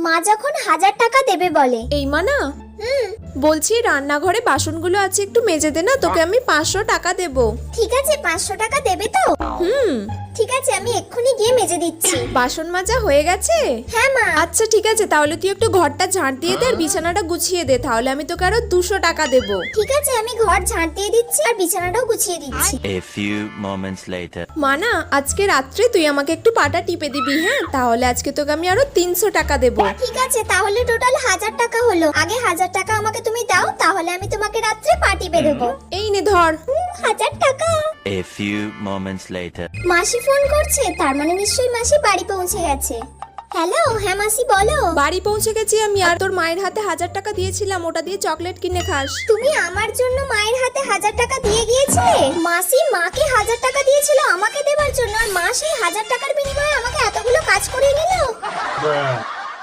মা যখন 1000 টাকা দেবে বলে। এই মানা, বলছি রান্নাঘরে বাসনগুলো আছে, একটু মেজে দে না, তোকে আমি 500 টাকা দেব। ঠিক আছে, 500 টাকা দেবে তো? ঠিক আছে, আমি এক্ষুনি গিয়ে মেজে দিচ্ছি। বাসন মাজা হয়ে গেছে? হ্যাঁ মা। আচ্ছা ঠিক আছে, তাহলে তুই একটু ঘরটা ঝাঁট দিয়ে দে আর বিছানাটা গুছিয়ে দে, তাহলে আমি তোকে আরো 200 টাকা দেব। ঠিক আছে, আমি ঘর ঝাঁট দিয়ে দিচ্ছি আর বিছানাটাও গুছিয়ে দিচ্ছি। A few moments later. মানা, আজকে রাত্রে তুই আমাকে একটু পাটা টিপে দিবি, হ্যাঁ? তাহলে আজকে তোকে আমি আরো 300 টাকা দেব। ঠিক আছে, তাহলে টোটাল 1000 টাকা হলো। আগে 1000 টাকা আমাকে তুমি দাও, তাহলে আমি তোমাকে রাত্রে পা টিপে দেবো। এই নে ধর। 1000 টাকা। A few moments later. মাসি ফোন করছে, তার মানে নিশ্চয়ই মাসি বাড়ি পৌঁছে গেছে। হ্যালো, হ্যাঁ মাসি বলো। বাড়ি পৌঁছে গেছি আমি, আর তোর মায়ের হাতে 1000 টাকা দিয়েছিলাম, ওটা দিয়ে চকলেট কিনে খাস। তুমি আমার জন্য মায়ের হাতে 1000 টাকা দিয়ে গিয়েছিলে? মাসি মাকে 1000 টাকা দিয়েছিল আমাকে দেবার জন্য, আর মা সেই 1000 টাকার বিনিময়ে আমাকে এতগুলো কাজ করিয়ে নিল।